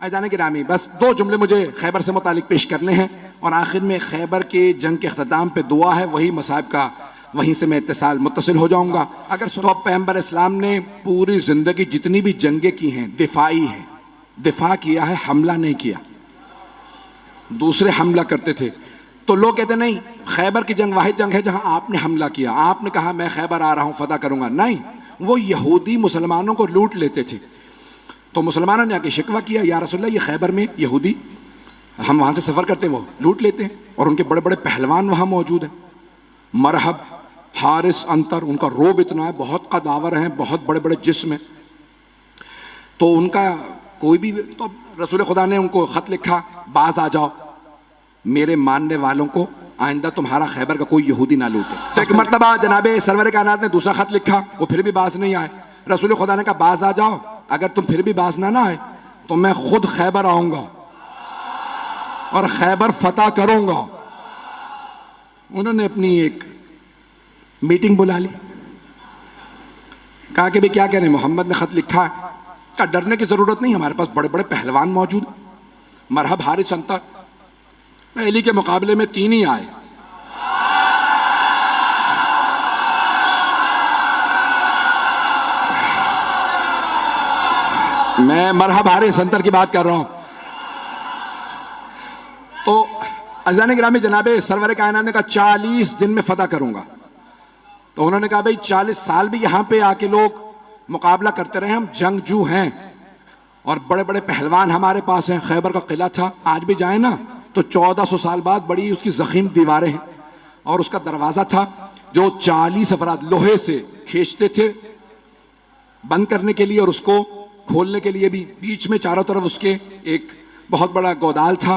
अज़ान गिरामी, बस 2 जुमले मुझे खैबर से मुतालिक पेश करने हैं और आखिर में खैबर के जंग के अख्ताम पे दुआ है, वही मसाइब का, वहीं से मैं मुत्तसिल हो जाऊंगा। अगर सुनो, पैगंबर इस्लाम ने पूरी जिंदगी जितनी भी जंगें की हैं दिफाई है, दिफा किया है, हमला नहीं किया। दूसरे हमला करते थे तो लोग कहते नहीं, खैबर की जंग वाहिद जंग है जहां आपने हमला किया, आपने कहा मैं खैबर आ रहा हूं फतह करूंगा। नहीं, वो यहूदी मुसलमानों को लूट लेते थे। तो मुसलमानों ने आके शिकवा किया, या रसूलल्लाह ये खैबर में यहूदी, हम वहां से सफर करते वो लूट लेते हैं और उनके बड़े बड़े पहलवान वहां मौजूद हैं, मरहब, हारिस, अंतर, उनका रोब इतना है, बहुत कदावर हैं, बहुत बड़े बड़े जिस्म हैं। तो उनका कोई भी, तो रसूल खुदा ने उनको खत लिखा, बाज आ जाओ, मेरे मानने वालों को आइंदा तुम्हारा खैबर का कोई यहूदी ना लूटे। तो एक मरतबा जनाबे सरवर कायनात ने दूसरा खत लिखा, वो फिर भी बाज नहीं आए। रसूल खुदा ने कहा बाज आ जाओ, अगर तुम फिर भी बाज ना आए तो मैं खुद खैबर आऊंगा और खैबर फतह करूंगा। उन्होंने अपनी एक मीटिंग बुला ली, कहा कि भाई क्या कह रहे हैं, मोहम्मद ने खत लिखा है। कहा डरने की जरूरत नहीं, हमारे पास बड़े बड़े पहलवान मौजूद, मरहब, हारिस, अंतर, पहली के मुकाबले में 3 ही आए। मैं मरहब, हारिस, अंतर की बात कर रहा हूं। तो अज़ान गिरामी जनाबे सरवर कायनात ने कहा 40 दिन में फतह करूंगा। तो उन्होंने कहा भाई 40 साल भी यहां पे आके लोग मुकाबला करते रहे, हम जंगजू हैं और बड़े बड़े पहलवान हमारे पास हैं। खैबर का किला था, आज भी जाए ना तो 1400 साल बाद बड़ी उसकी जखीम दीवारें हैं और उसका दरवाजा था जो 40 अफराद लोहे से खींचते थे बंद करने के लिए और उसको खोलने के लिए भी। बीच में चारों तरफ उसके एक बहुत बड़ा गोदाल था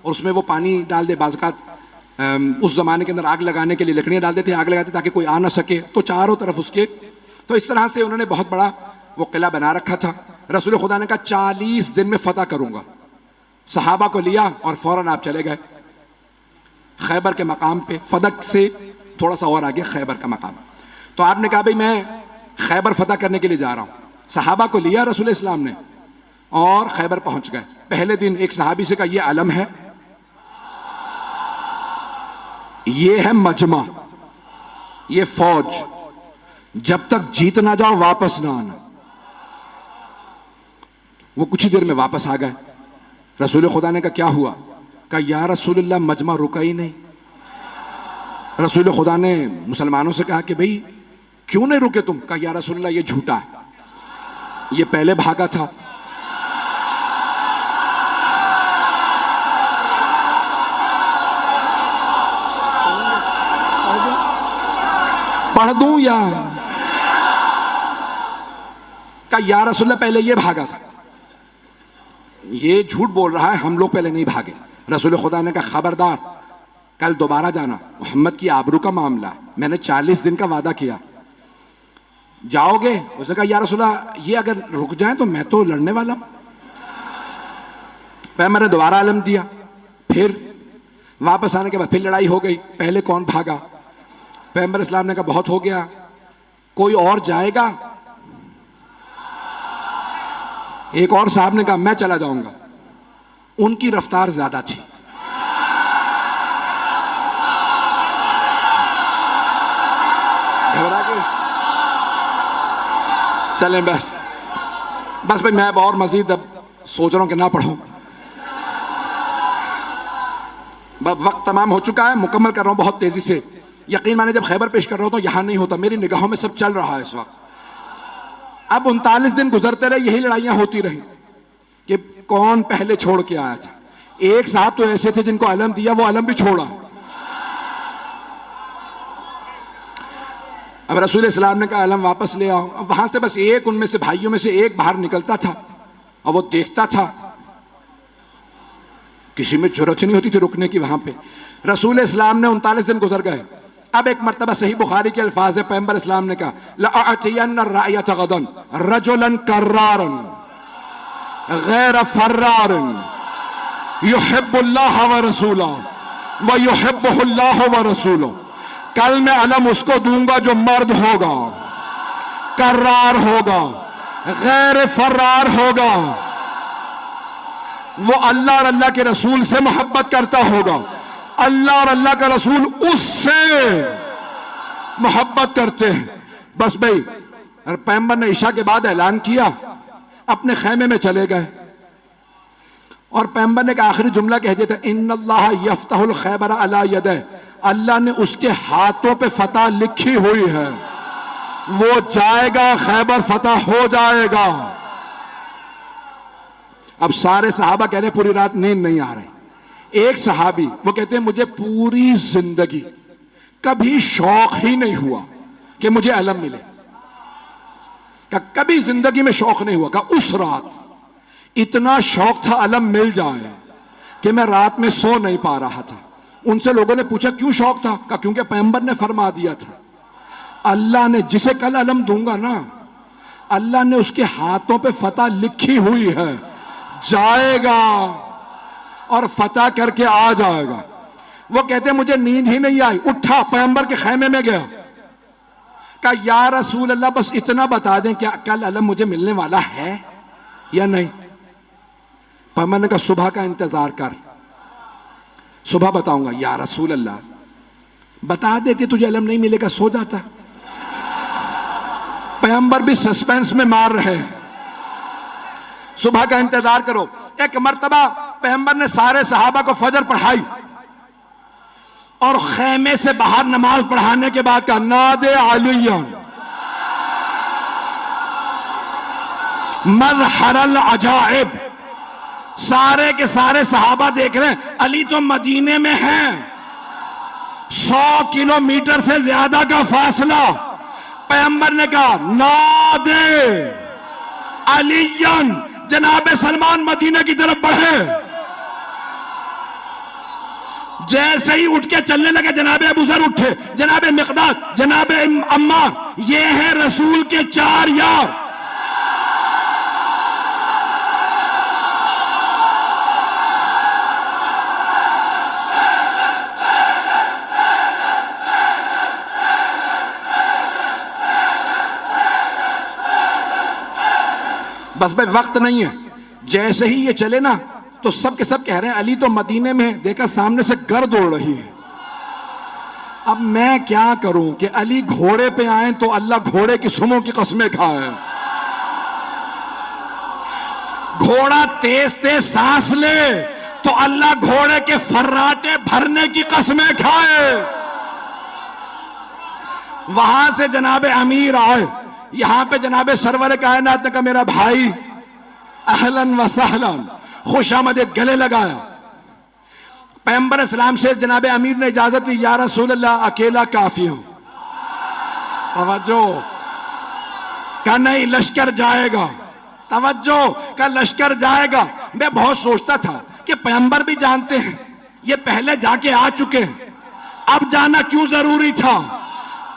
और उसमें वो पानी डाल दे, बाज़ात उस जमाने के अंदर आग लगाने के लिए लकड़ियां डाल देते, आग लगाते ताकि कोई आ ना सके। तो चारों तरफ उसके, तो इस तरह से उन्होंने बहुत बड़ा वो किला बना रखा था। रसूल खुदा ने कहा 40 दिन में फतह करूंगा। सहाबा को लिया और फौरन आप चले गए खैबर के मकाम पे, फदक से थोड़ा सा और आगे खैबर का मकाम। तो आपने कहा भाई मैं खैबर फतह करने के लिए जा रहा हूं। सहाबा को लिया रसूल इस्लाम ने और खैबर पहुंच गए। पहले दिन एक सहाबी से कहा ये अलम है, ये है मजमा, ये फौज, जब तक जीत ना जाओ वापस ना आना। वो कुछ ही देर में वापस आ गए। रसूल खुदा ने कहा क्या हुआ? कहा या रसूलल्लाह मजमा रुका ही नहीं। रसूल खुदा ने मुसलमानों से कहा कि भाई क्यों नहीं रुके तुम? कहा या रसूलल्लाह ये झूठा है, ये पहले भागा था। पढ़ दूं या? कहा या रसूलल्लाह पहले ये भागा था, ये झूठ बोल रहा है, हम लोग पहले नहीं भागे। रसूल खुदा ने कहा खबरदार, कल दोबारा जाना, मोहम्मद की आबरू का मामला है, मैंने 40 दिन का वादा किया, जाओगे? उसने कहा या रसूलल्लाह ये अगर रुक जाए तो मैं तो लड़ने वाला हूं। पैगंबर ने दोबारा अलम दिया, फिर वापस आने के बाद फिर लड़ाई हो गई। पहले कौन भागा? पैगंबर इस्लाम ने कहा बहुत हो गया, कोई और जाएगा? एक और साहब ने कहा मैं चला जाऊंगा। उनकी रफ्तार ज्यादा थी। घबरा के चलें बस भाई, मैं अब और मजीद अब सोच रहा हूं कि ना पढ़ूं। वक्त तमाम हो चुका है, मुकम्मल कर रहा हूं बहुत तेजी से। यकीन माने जब खैबर पेश कर रहा हूं तो यहां नहीं होता, मेरी निगाहों में सब चल रहा है इस वक्त। अब 39 दिन गुजरते रहे, यही लड़ाइयां होती रही कि कौन पहले छोड़ के आया था। एक साहब तो ऐसे थे जिनको अलम दिया, वो अलम भी छोड़ा। अब रसूल इस्लाम ने कहा अलम वापस ले आओ। अब वहां से बस एक, उनमें से भाइयों में से एक बाहर निकलता था और वो देखता था, किसी में जरूरत नहीं होती थी रुकने की वहां पे। रसूल इस्लाम ने 39 दिन गुजर गए। अब एक मर्तबा सही बुखारी के अल्फाज है, पैगंबर इस्लाम ने कहा लअतियन्न रायत गदन रजुलन कर्रारन गैर फर्रारन युहिब्बुल्लाह व रसूलहु व युहिब्बुहुल्लाह व रसूलुहु। कल मैं अलम उसको दूंगा जो मर्द होगा, कर्रार होगा, गैर फर्रार होगा, वो अल्लाह और अल्लाह के रसूल से मोहब्बत करता होगा, अल्लाह और अल्लाह का रसूल उससे मोहब्बत करते हैं। बस भाई पैगंबर ने ईशा के बाद ऐलान किया, अपने खैमे में चले गए और पैगंबर ने का आखिरी जुमला कह दिया था, इन्नल्लाह यफ्तहुल खैबर अला यदैह, अल्लाह ने उसके हाथों पे फतह लिखी हुई है, वो जाएगा, खैबर फतह हो जाएगा। अब सारे सहाबा कह रहे पूरी रात नींद नहीं आ रही। एक सहाबी वो कहते हैं मुझे पूरी जिंदगी कभी शौक ही नहीं हुआ कि मुझे अलम मिले, का कभी जिंदगी में शौक नहीं हुआ, का उस रात इतना शौक था अलम मिल जाए कि मैं रात में सो नहीं पा रहा था। उनसे लोगों ने पूछा क्यों शौक था, का क्योंकि पैगंबर ने फरमा दिया था, अल्लाह ने जिसे कल अलम दूंगा ना, अल्लाह ने उसके हाथों पे फतह लिखी हुई है, जाएगा और फतह करके आ जाएगा। वो कहते मुझे नींद ही नहीं आई, उठा पैगंबर के खैमे में गया, कहा या रसूल अल्लाह बस इतना बता दें क्या कल अलम मुझे मिलने वाला है या नहीं। पैगंबर ने कहा सुबह का इंतजार कर, सुबह बताऊंगा। या रसूल अल्लाह बता देते तुझे अलम नहीं मिलेगा, सो जाता। पैगंबर भी सस्पेंस में मार रहे हैं, सुबह का इंतजार करो। एक मर्तबा पैगंबर ने सारे सहाबा को फजर पढ़ाई और खैमे से बाहर नमाज पढ़ाने के बाद कहा नादे अलियन मज़हरल अजाइब। सारे के सारे सहाबा देख रहे हैं, अली तो मदीने में हैं, 100 किलोमीटर से ज्यादा का फासला। पैगंबर ने कहा नादे अलियन, जनाबे सलमान मदीना की तरफ बढ़े। जैसे ही उठ के चलने लगे जनाबे अबू ज़र उठे, जनाबे मिक़दाद, जनाबे अम्मार, ये हैं रसूल के 4 यार। बस भाई वक्त नहीं है, जैसे ही ये चले ना तो सब के सब कह रहे हैं अली तो मदीने में है, देखा सामने से गर्द उड़ रही है। अब मैं क्या करूं कि अली घोड़े पे आए तो अल्लाह घोड़े की सुमों की कसमें खाए, घोड़ा तेज तेज सांस ले तो अल्लाह घोड़े के फर्राटे भरने की कसमें खाए। वहां से जनाबे अमीर आए, यहां पे जनाबे सरवर कायनात ने कहा मेरा भाई अहलन व सहलन, खुशामदीद, गले लगाया। पैगंबर इस्लाम से जनाबे अमीर ने इजाजत दी, या रसूल अल्लाह अकेला काफी हूं। तवज्जो का नहीं लश्कर जाएगा, तवज्जो का लश्कर जाएगा। मैं बहुत सोचता था कि पैगंबर भी जानते हैं ये पहले जाके आ चुके हैं, अब जाना क्यों जरूरी था।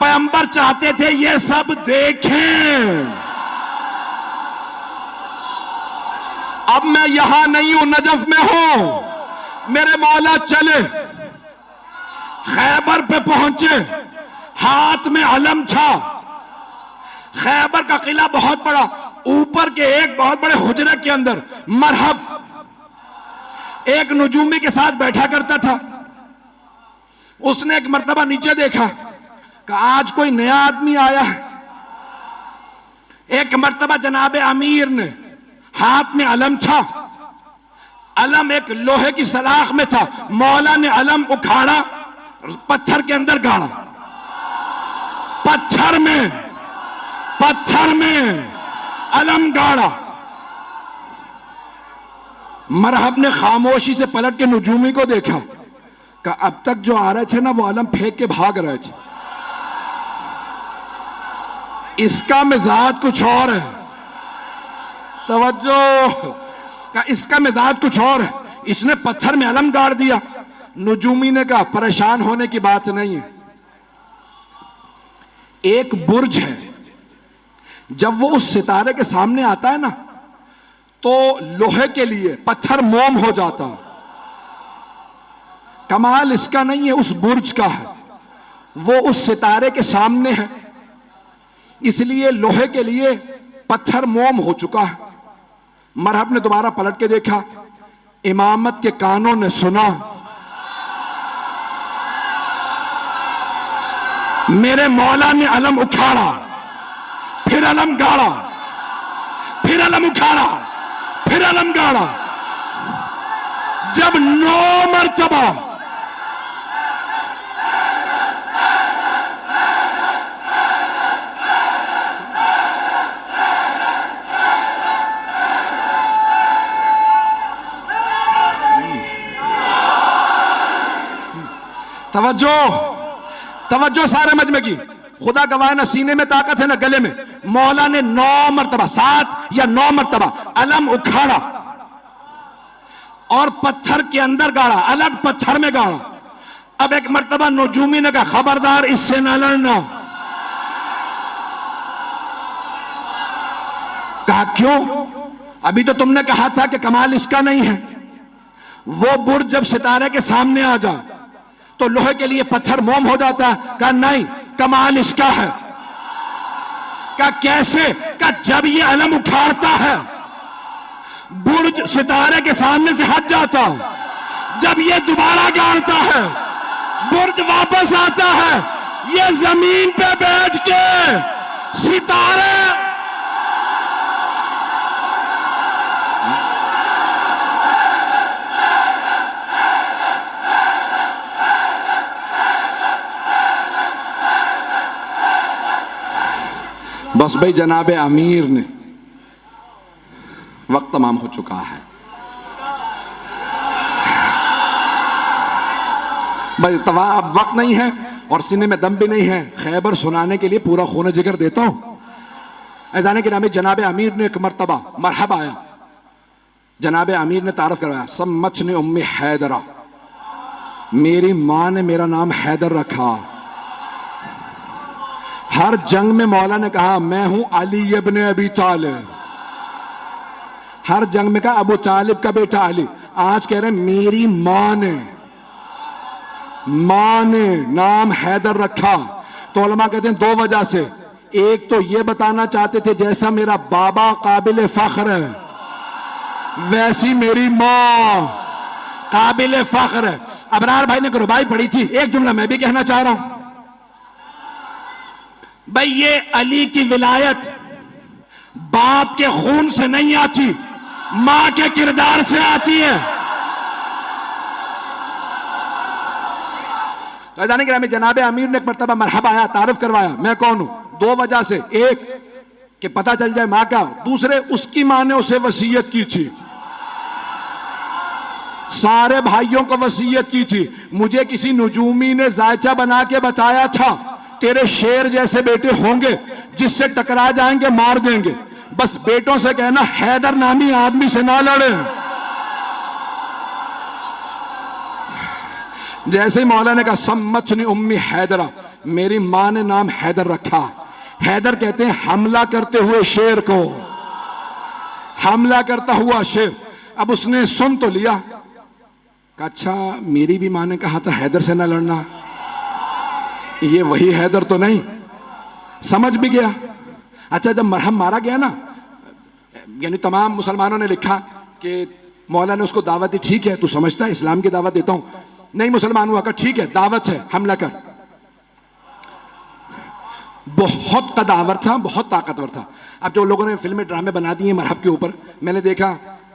पैगंबर चाहते थे ये सब देखें। अब मैं यहां नहीं हूं, नजफ में हूं, मेरे मौला चले, खैबर पे पहुंचे, हाथ में अलम था। खैबर का किला बहुत बड़ा, ऊपर के एक बहुत बड़े हुजरे के अंदर मरहब एक नजूमी के साथ बैठा करता था। उसने एक मर्तबा नीचे देखा कि आज कोई नया आदमी आया है। एक मर्तबा जनाबे अमीर ने, हाथ में अलम था, अलम एक लोहे की सलाख में था, मौला ने अलम उखाड़ा, पत्थर के अंदर गाड़ा, पत्थर में अलम गाड़ा। मरहब ने खामोशी से पलट के नजूमी को देखा कि अब तक जो आ रहे थे ना वो अलम फेंक के भाग रहे थे, इसका मिजाज कुछ और है। तवज्जो का इसका मिजाज कुछ और है, इसने पत्थर में अलम गाड़ दिया। नजूमी ने कहा परेशान होने की बात नहीं है, एक बुर्ज है, जब वो उस सितारे के सामने आता है ना तो लोहे के लिए पत्थर मोम हो जाता। कमाल इसका नहीं है, उस बुर्ज का है, वो उस सितारे के सामने है, इसलिए लोहे के लिए पत्थर मोम हो चुका है। मरहब ने दोबारा पलट के देखा, इमामत के कानों ने सुना, मेरे मौला ने अलम उखाड़ा, फिर अलम गाड़ा, फिर अलम उखाड़ा, फिर अलम गाड़ा। जब 9 मरतबा तवज्जो तवज्जो सारे मजमे की, खुदा गवाह ना सीने में ताकत है ना गले में। मौला ने 9 मरतबा, 7 या 9 मरतबा अलम उखाड़ा और पत्थर के अंदर गाड़ा, अलग पत्थर में गाड़ा। अब एक मरतबा नजूमी ने कहा खबरदार इससे ना लड़ना। कहा क्यों? अभी तो तुमने कहा था कि कमाल इसका नहीं है। वो बुर्ज जब सितारे के सामने आ जाए तो लोहे के लिए पत्थर मोम हो जाता है। कहा नहीं, कमाल इसका है। कहा कैसे? कहा जब ये अलम उठाता है बुर्ज सितारे के सामने से हट जाता, जब ये दोबारा गाड़ता है बुर्ज वापस आता है, ये जमीन पे बैठ के सितारे बस भाई जनाबे अमीर ने, वक्त तमाम हो चुका है भाई, अब वक्त नहीं है और सीने में दम भी नहीं है। खैबर सुनाने के लिए पूरा खून जिगर देता हूं। ऐजाने के नामे जनाबे अमीर ने एक मरतबा मरहबा आया, जनाबे अमीर ने तारफ करवाया, सम्मत ने उम्मी हैदरा, मेरी मां ने मेरा नाम हैदर रखा। हर जंग में मौला ने कहा मैं हूं अली इब्न अबी तालिब, हर जंग में कहा अबू तालिब का बेटा अली। आज कह रहे मेरी मां ने नाम हैदर रखा। तो उलमा कहते हैं 2 वजह से। एक तो ये बताना चाहते थे जैसा मेरा बाबा काबिल फख्र है वैसी मेरी मां काबिल फख्र है। अबरार भाई ने रुबाई पढ़ी थी, एक जुमला मैं भी कहना चाह रहा हूं भाई। ये अली की विलायत बाप के खून से नहीं आती, मां के किरदार से आती है। तो जाने के जनाबे अमीर ने एक मरतबा मरहबा आया, तारुफ करवाया मैं कौन हूं। 2 वजह से, एक कि पता चल जाए मां का, दूसरे उसकी मां ने उसे वसीयत की थी, सारे भाइयों को वसीयत की थी। मुझे किसी नजूमी ने जायचा बना के बताया था तेरे शेर जैसे बेटे होंगे, जिससे टकरा जाएंगे मार देंगे। बस बेटों से कहना हैदर नामी आदमी से ना लड़े। जैसे ही मौला ने कहा सम्मतनी उम्मी हैदरा, मेरी मां ने नाम हैदर रखा। हैदर कहते हैं हमला करते हुए शेर को, हमला करता हुआ शेर। अब उसने सुन तो लिया, कहा अच्छा मेरी भी मां ने कहा था हैदर से ना लड़ना, ये वही हैदर तो नहीं। समझ भी गया। अच्छा जब मरहम मारा गया ना, यानी तमाम मुसलमानों ने लिखा कि मौला ने उसको दावत दी, ठीक है तू समझता है इस्लाम की दावत देता हूं। नहीं मुसलमान हुआ, कहा ठीक है दावत है हमला कर। बहुत कदावर था, बहुत ताकतवर था। अब जो लोगों ने फिल्में ड्रामे बना दिए मरहब के ऊपर, मैंने देखा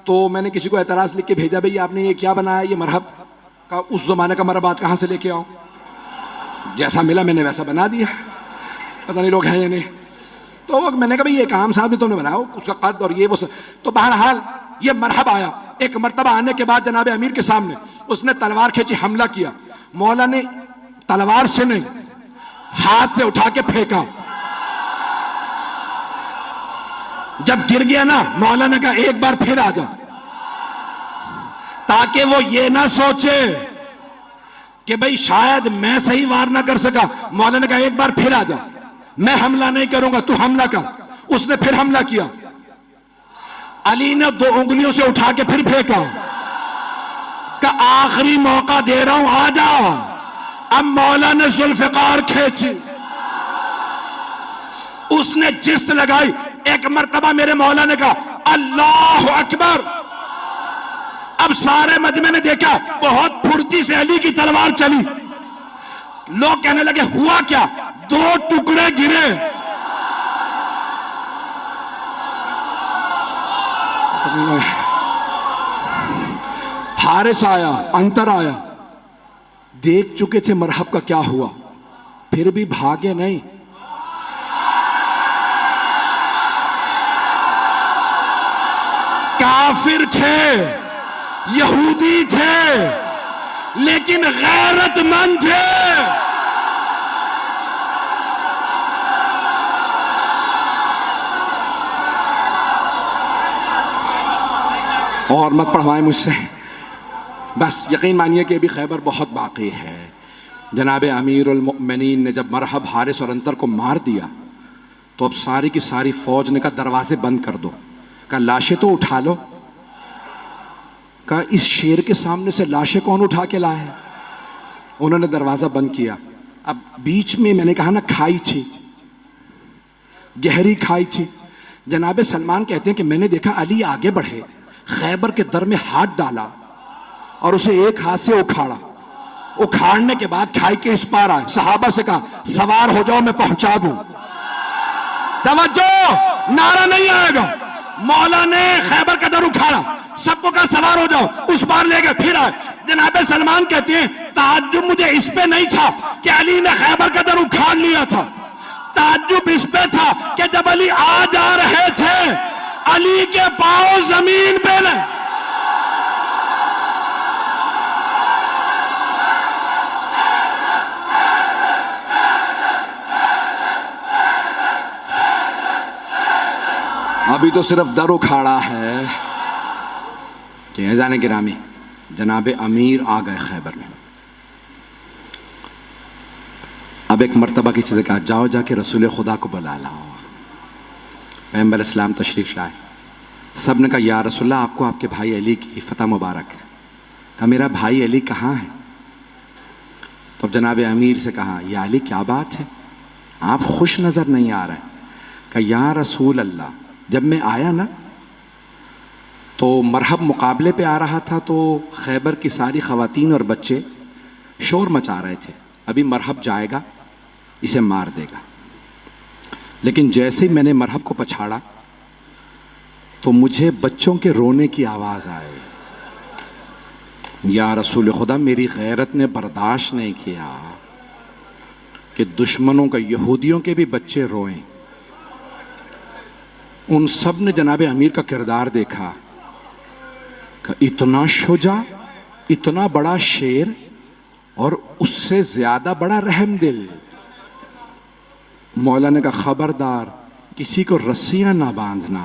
तो मैंने किसी को एतराज लिख के भेजा, भाई आपने ये क्या बनाया, ये मरहब का उस जमाने का मरहब आज कहां से लेके आओ। जैसा मिला मैंने वैसा बना दिया, पता नहीं लोग हैं या नहीं। तो वो मैंने कहा भाई ये काम साहब ने तुमने बनाया, उसका कद और ये वो तो बहरहाल ये मरहब आया। एक मरतबा आने के बाद जनाब अमीर के सामने उसने तलवार खींची, हमला किया। मौला ने तलवार से नहीं हाथ से उठा के फेंका। जब गिर गया ना, मौला ने कहा एक बार फिर आ जा, ताकि वो ये ना सोचे कि भाई शायद मैं सही वार ना कर सका। मौला ने कहा एक बार फिर आ जा, मैं हमला नहीं करूंगा तू हमला कर। उसने फिर हमला किया। अली ने 2 उंगलियों से उठा के फिर फेंका, का आखिरी मौका दे रहा हूं आ जा। अब मौला ने जुल्फकार खींची, उसने जिस्त लगाई। एक मरतबा मेरे मौला ने कहा अल्लाह अकबर, अब सारे मजमे ने देखा बहुत फुर्ती से अली की तलवार चली। लोग कहने लगे हुआ क्या? 2 टुकड़े गिरे। हारिस आया, अंतर आया, देख चुके थे मरहब का क्या हुआ, फिर भी भागे नहीं। काफिर थे, यहूदी थे, लेकिन गैरतमंद थे। और मत पढ़वाएं मुझसे, बस यकीन मानिए कि अभी खैबर बहुत बाकी है। जनाब अमीरुल मोमिनीन ने जब मरहब, हारिस और अंतर को मार दिया तो अब सारी की सारी फौज ने कहा दरवाजे बंद कर दो। कहा लाशें तो उठा लो। कहा इस शेर के सामने से लाशें कौन उठा के लाए है? उन्होंने दरवाजा बंद किया। अब बीच में मैंने कहा ना खाई थी, गहरी खाई थी। जनाब सलमान कहते हैं कि मैंने देखा अली आगे बढ़े, खैबर के दर में हाथ डाला और उसे एक हाथ से उखाड़ा। उखाड़ने के बाद खाई के इस पार आए। सहाबा से कहा सवार हो जाओ, मैं पहुंचा दूं। तवज्जो, नारा नहीं आएगा। मौला ने खैबर का दर उखाड़ा, सबको कहा सवार हो जाओ, उस पार ले गए, फिर आए। जनाब सलमान कहते हैं ताज्जुब मुझे इस पे नहीं था कि अली ने खैबर का दर उखाड़ लिया था, ताज्जुब इस पे था कि जब अली आ जा रहे थे अली के पांव जमीन पे नहीं। अभी तो सिर्फ दर उखाड़ा है कि जाने गिरामी जनाब अमीर आ गए खैबर में। अब एक मर्तबा किसी से कहा जाओ जाके रसूल खुदा को बुला लाओ। पैगंबर इस्लाम तशरीफ लाए। सब ने कहा या रसूलल्लाह आपको आपके भाई अली की फतह मुबारक है। कहा मेरा भाई अली कहाँ है? तो जनाब अमीर से कहा या अली क्या बात है, आप खुश नजर नहीं आ रहे। कहा या रसूल अल्लाह, जब मैं आया ना तो मरहब मुकाबले पे आ रहा था तो खैबर की सारी खवातीन और बच्चे शोर मचा रहे थे, अभी मरहब जाएगा इसे मार देगा। लेकिन जैसे ही मैंने मरहब को पछाड़ा तो मुझे बच्चों के रोने की आवाज़ आई। या रसूल खुदा, मेरी गैरत ने बर्दाश्त नहीं किया कि दुश्मनों का, यहूदियों के भी बच्चे रोएं। उन सब ने जनाब अमीर का किरदार देखा कि इतना शुजा, इतना बड़ा शेर और उससे ज्यादा बड़ा रहमदिल। मौला ने कहा खबरदार किसी को रस्सियां ना बांधना।